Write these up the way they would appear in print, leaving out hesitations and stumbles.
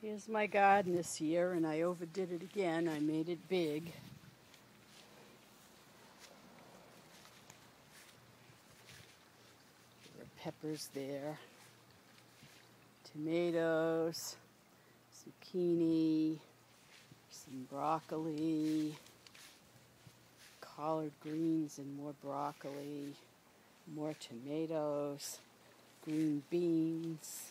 Here's my garden this year, and I overdid it again. I made it big. There are peppers there, tomatoes, zucchini, some broccoli, collard greens and more broccoli, more tomatoes, green beans.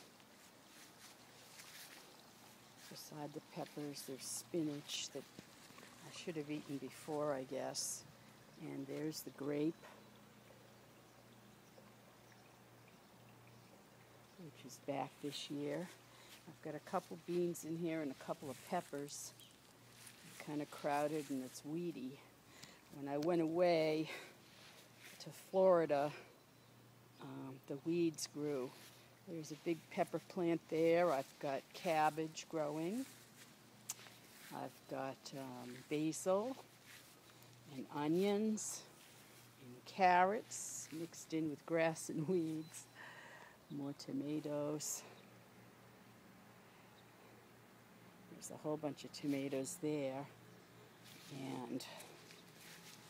Beside the peppers, there's spinach that I should have eaten before, I guess. And there's the grape, which is back this year. I've got a couple beans in here and a couple of peppers. It's kind of crowded and it's weedy. When I went away to Florida, the weeds grew. There's a big pepper plant there. I've got cabbage growing. I've got basil and onions and carrots mixed in with grass and weeds. More tomatoes. There's a whole bunch of tomatoes there. And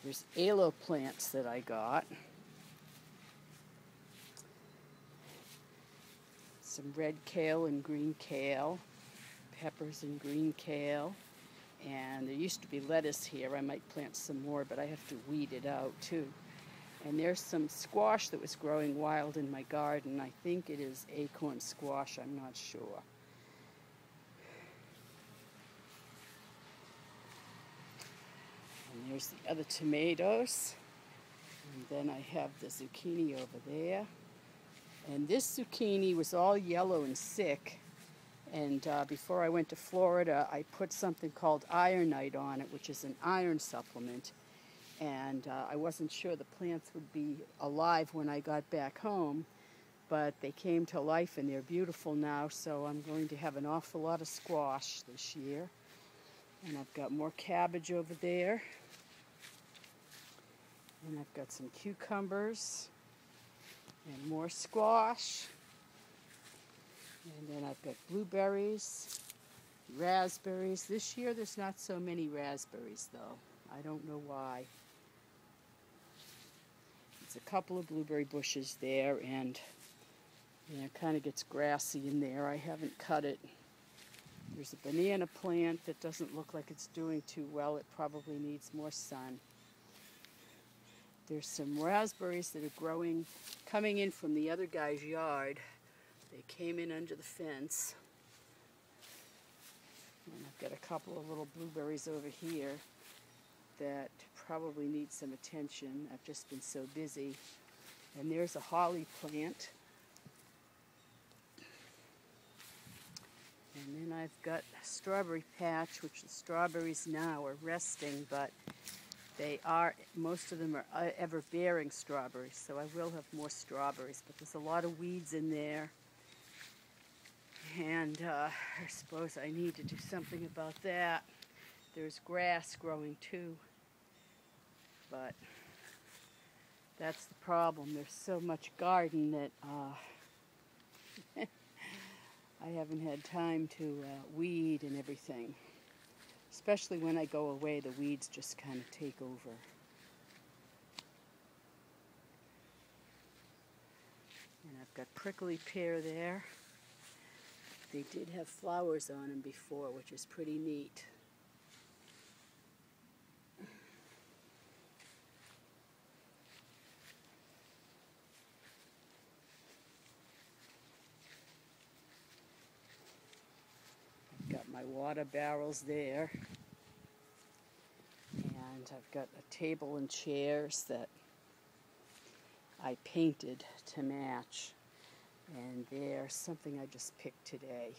there's aloe plants that I got. Some red kale and green kale, peppers and green kale, and there used to be lettuce here. I might plant some more, but I have to weed it out too. And there's some squash that was growing wild in my garden. I think it is acorn squash, I'm not sure. And there's the other tomatoes. And then I have the zucchini over there. And this zucchini was all yellow and sick. And before I went to Florida, I put something called Ironite on it, which is an iron supplement. And I wasn't sure the plants would be alive when I got back home, but they came to life and they're beautiful now, so I'm going to have an awful lot of squash this year. And I've got more cabbage over there. And I've got some cucumbers. And more squash. And then I've got blueberries, raspberries. This year there's not so many raspberries though. I don't know why. There's a couple of blueberry bushes there, and it kind of gets grassy in there. I haven't cut it. There's a banana plant that doesn't look like it's doing too well. It probably needs more sun. There's some raspberries that are growing, coming in from the other guy's yard. They came in under the fence. And I've got a couple of little blueberries over here that probably need some attention. I've just been so busy. And there's a holly plant. And then I've got a strawberry patch, which the strawberries now are resting, but most of them are ever-bearing strawberries, so I will have more strawberries, but there's a lot of weeds in there, and I suppose I need to do something about that. There's grass growing too, but that's the problem. There's so much garden that I haven't had time to weed and everything. Especially when I go away, the weeds just kind of take over. And I've got prickly pear there. They did have flowers on them before, which is pretty neat. I've got my water barrels there. And I've got a table and chairs that I painted to match. And there's something I just picked today.